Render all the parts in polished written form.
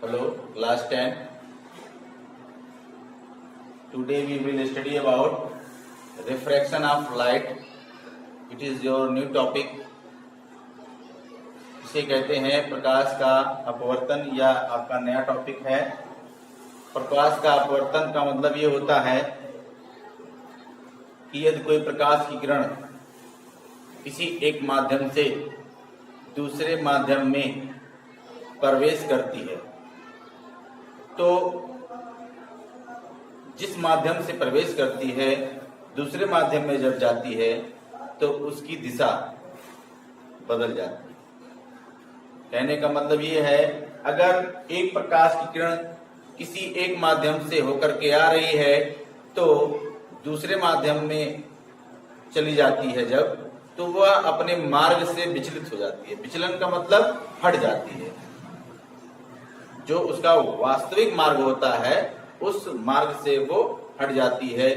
Hello, class 10. Today we will study about refraction of light. It is your new topic. इसे कहते हैं प्रकाश का अपवर्तन या आपका नया टॉपिक है। प्रकाश का अपवर्तन का मतलब ये होता है कि यदि कोई प्रकाश की किरण किसी एक माध्यम से दूसरे माध्यम में प्रवेश करती है तो जिस माध्यम से प्रवेश करती है दूसरे माध्यम में जब जाती है तो उसकी दिशा बदल जाती है। कहने का मतलब ये है, अगर एक प्रकाश की किरण किसी एक माध्यम से होकर के आ रही है तो दूसरे माध्यम में चली जाती है जब, तो वह अपने मार्ग से विचलित हो जाती है। विचलन का मतलब हट जाती है। जो उसका वास्तविक मार्ग होता है उस मार्ग से वो हट जाती है।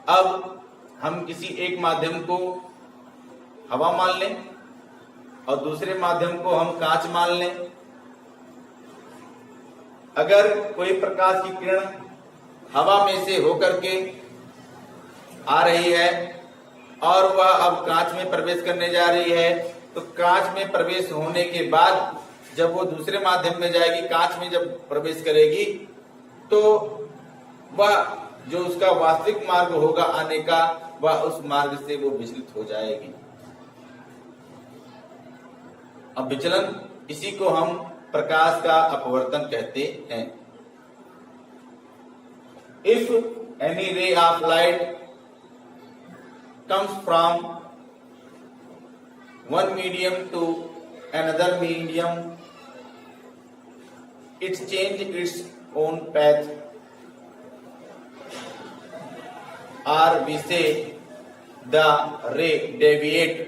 अब हम किसी एक माध्यम को हवा मान लें और दूसरे माध्यम को हम कांच मान लें। अगर कोई प्रकाश की किरण हवा में से होकर के आ रही है और वह अब कांच में प्रवेश करने जा रही है, तो कांच में प्रवेश होने के बाद जब वो दूसरे माध्यम में जाएगी, कांच में जब प्रवेश करेगी, तो वह जो उसका वास्तविक मार्ग होगा आने का, वह उस मार्ग से वो विचलित हो जाएगी। अब विचलन, इसी को हम प्रकाश का अपवर्तन कहते हैं। If any ray of light comes from one medium to another medium, it changes its own path, or we say the ray deviate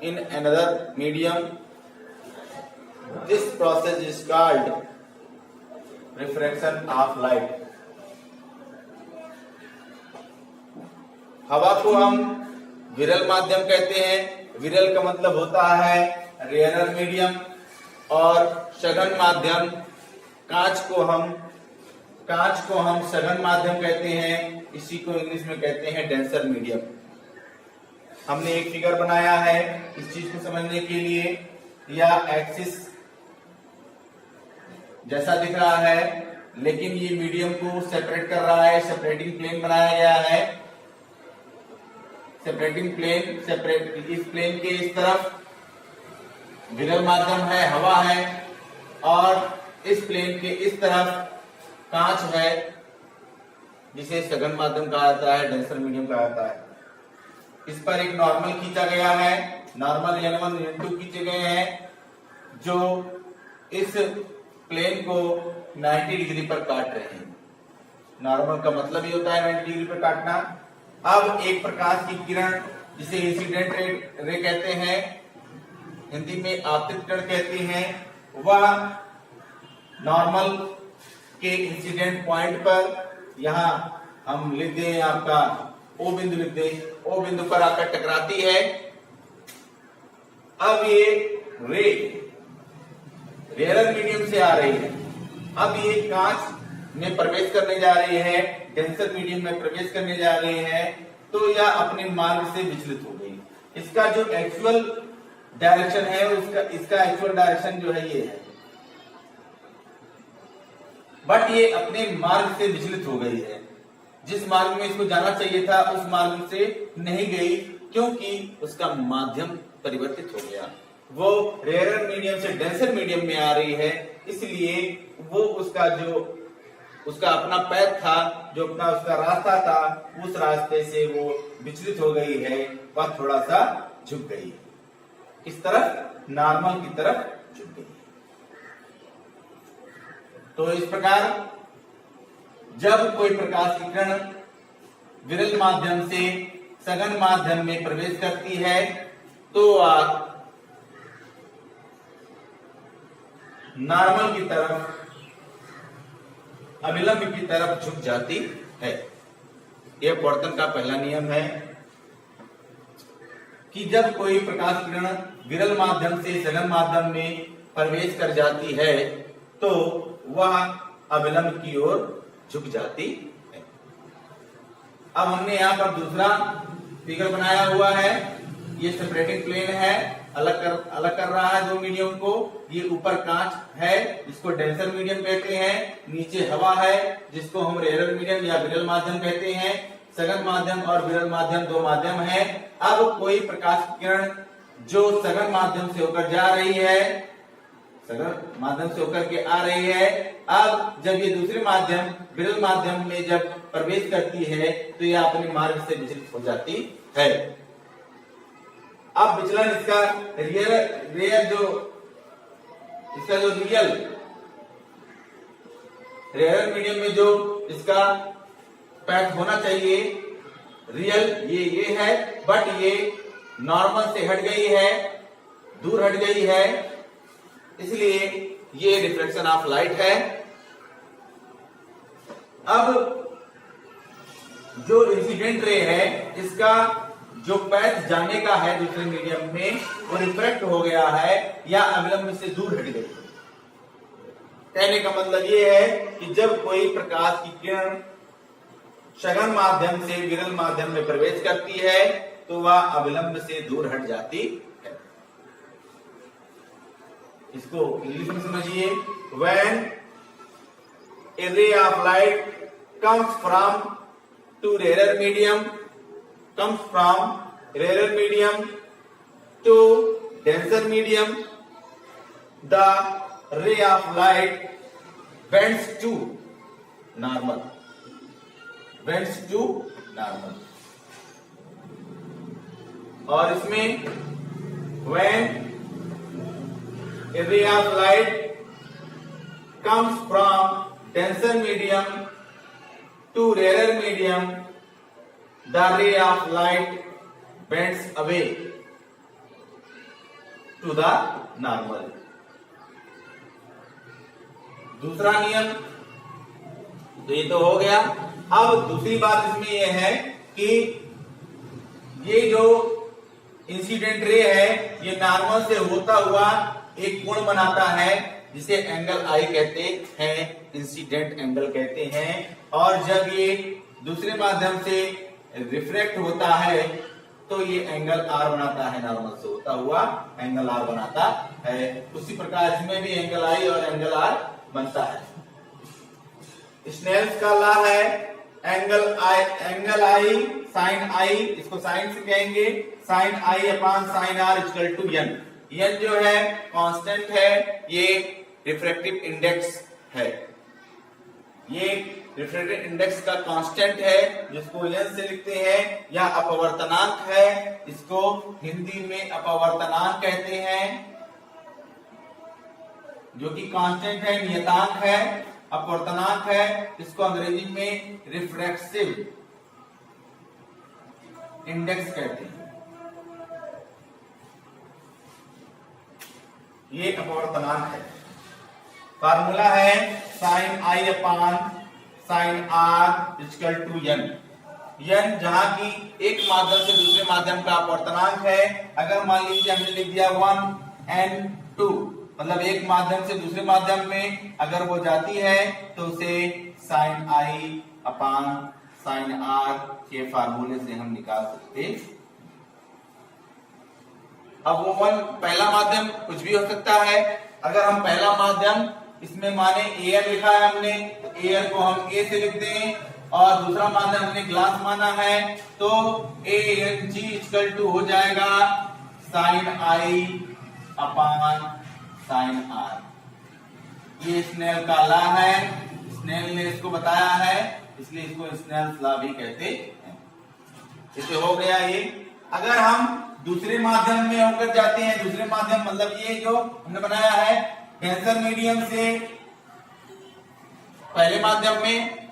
in another medium. This process is called refraction of light. हवा को हम विरल माध्यम कहते हैं। विरल का मतलब होता है रेयरर मीडियम, और सघन माध्यम, कांच को हम सघन माध्यम कहते हैं। इसी को इंग्लिश में कहते हैं डेंसर मीडियम। हमने एक फिगर बनाया है इस चीज को समझने के लिए। या एक्सिस जैसा दिख रहा है, लेकिन ये मीडियम को सेपरेट कर रहा है। सेपरेटिंग प्लेन बनाया गया है। सेपरेटिंग प्लेन, इस प्लेन के इस तरफ विरल माध्यम है, हवा है, और इस प्लेन के इस तरफ कांच है, जिसे सघन माध्यम कहा जाता है, डेंसर मीडियम कहा जाता है। इस पर एक नॉर्मल खींचा गया है। नॉर्मल n1 n2 खींचे गए हैं, जो इस प्लेन को 90 डिग्री पर काट रहे हैं। नॉर्मल का मतलब ही होता है 90 डिग्री पर काटना। अब एक प्रकाश की किरण, जिसे इंसिडेंट रे कहते हैं, हिंदी में आपतित किरण कहते हैं, वह नॉर्मल के इंसिडेंट पॉइंट पर, यहां हम लिख दें आपका O बिंदु लिख दें, O बिंदु पर आकर टकराती है। अब ये रे रेयरर मीडियम से आ रही है। अब ये कांच में प्रवेश करने जा रही है, डेंसर मीडियम में प्रवेश करने जा रही है, तो यह अपने मार्ग से विचलित हो गई। इसका जो एक्चुअल डायरेक्शन है, इसका एक्चुअल डायरेक्शन जो है ये है, बट ये अपने मार्ग से विचलित हो गई है। जिस मार्ग में इसको जाना चाहिए था उस मार्ग से नहीं गई, क्योंकि उसका माध्यम परिवर्तित हो गया। वो रेयरर मीडियम से डेंसर मीडियम में आ रही है, इसलिए वो उसका अपना पैथ था, जो अपना उसका रास्ता था, उस रास्ते से वो विचलित हो गई है। वह थोड़ा सा झुक गई है, किस तरफ? नॉर्मल की तरफ झुक गई है। तो इस प्रकार जब कोई प्रकाश की किरण विरल माध्यम से सघन माध्यम में प्रवेश करती है तो नॉर्मल की तरफ, अभिलंब की तरफ झुक जाती है। यह अपवर्तन का पहला नियम है कि जब कोई प्रकाश किरण विरल माध्यम से सघन माध्यम में प्रवेश कर जाती है तो वह अविलंब की ओर झुक जाती है। अब हमने यहाँ पर दूसरा फिगर बनाया हुआ है। ये सेपरेटिंग प्लेन है, अलग कर रहा है दो मीडियम को। ये ऊपर कांच है, इसको डेंसर मीडियम कहते हैं। नीचे हवा है, जिसको हम रेयर मीडियम या विरल माध्यम कहते हैं। सघन माध्यम और विरल माध्यम दो माध्यम है। अब कोई प्रकाश किरण जो सघन माध्यम से होकर जा रही है, सघन माध्यम से होकर के आ रही है, अब जब ये दूसरे माध्यम विरल माध्यम में जब प्रवेश करती है तो यह अपने मार्ग से विचलित हो जाती है। अब विचलन इसका रियल जो रेयर मीडियम में जो इसका पैथ होना चाहिए, रियल ये है, बट ये नॉर्मल से हट गई है, दूर हट गई है, इसलिए ये रिफ्लेक्शन ऑफ लाइट है। अब जो इंसिडेंट रे है, इसका जो पैथ जाने का है दूसरे मीडियम में, वो रिफ्रैक्ट हो गया है या अविलंब से दूर हट गई। कहने का मतलब ये है कि जब कोई प्रकाश की किरण सघन माध्यम से विरल माध्यम में प्रवेश करती है तो वह अविलंब से दूर हट जाती है। इसको इंग्लिश में समझिए। When a ray of light comes from rarer medium to denser medium, the ray of light bends to normal. और इसमें when a ray of light comes from denser medium to rarer medium, the ray of light bends away to the normal. दूसरा नियम तो ये तो हो गया। अब दूसरी बात इसमें यह है कि ये जो इंसिडेंट रे है, ये नॉर्मल से होता हुआ एक कोण बनाता है जिसे एंगल आई कहते हैं, इंसिडेंट एंगल कहते हैं। और जब ये दूसरे माध्यम से रिफ्लेक्ट होता है तो ये एंगल आर बनाता है, नॉर्मल से होता हुआ एंगल आर बनाता है। उसी प्रकार इसमें भी एंगल आई और एंगल आर बनता है। स्नेल्स का लॉ है एंगल आई साइन आई, इसको साइन से कहेंगे, sine I upon sine R equal to N. N जो है कांस्टेंट है, ये रिफ्रैक्टिव इंडेक्स है, ये रिफ्रैक्टिव इंडेक्स का कांस्टेंट है जिसको एन से लिखते हैं, या अपवर्तनांक है, इसको हिंदी में अपवर्तनांक कहते हैं, जो कि कांस्टेंट है, नियतांक है, अपवर्तनांक है, इसको अंग्रेजी में रिफ्रैक्टिव इंडेक्स कहते हैं। ये अपवर्तनांक है। फार्मूला है sine I upon sine R equal to N. N जहां की एक माध्यम से दूसरे माध्यम का अपवर्तनांक है। अगर मान लीजिए हमने लिख दिया 1n2, मतलब एक माध्यम से दूसरे माध्यम में अगर वो जाती है तो उसे sine I upon sine R के फार्मूले से हम निकाल सकते। अब वो पहला माध्यम कुछ भी हो सकता है। अगर हम पहला माध्यम इसमें माने एयर लिखा है हमने, तो एयर को हम ए से लिख दें, और दूसरा माध्यम हमने ग्लास माना है तो ANG इक्वल टू हो जाएगा sine I upon sine R. ये स्नेल का लॉ है, स्नेल ने इसको बताया है, इसलिए इसको स्नेल्स लॉ भी कहते हैं। इसे हो गया ये। अगर हम दूसरे माध्यम में होकर जाते हैं, दूसरे माध्यम मतलब ये जो हमने बनाया है डेंसर मीडियम से पहले माध्यम में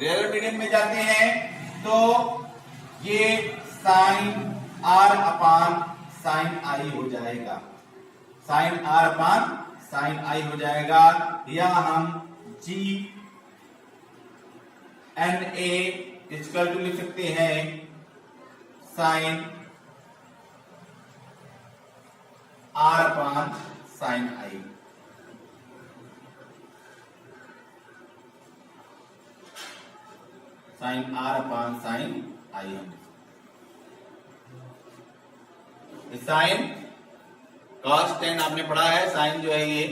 रेयर मीडियम में जाते हैं, तो ये sine R upon sine I हो जाएगा, sine R upon sine I हो जाएगा, या हम जी एन ए इक्वल टू लिख सकते हैं sine R upon sine I. Sine R upon sine I. Sine cos tan आपने पढ़ा है, साइन जो है ये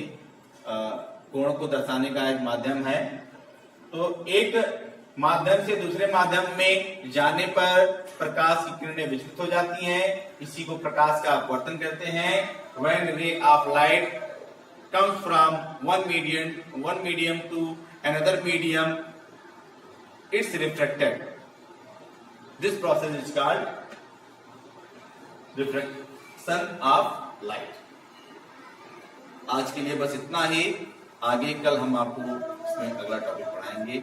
कोण को दर्शाने का एक माध्यम है। तो एक माध्यम से दूसरे माध्यम में जाने पर प्रकाश की किरणें विचलित हो जाती हैं, इसी को प्रकाश का अपवर्तन कहते हैं। When ray of light comes from one medium to another medium, it's refracted. This process is called refraction of light. आज के लिए बस इतना ही, आगे कल हम आपको इसमें अगला टॉपिक पढ़ाएंगे।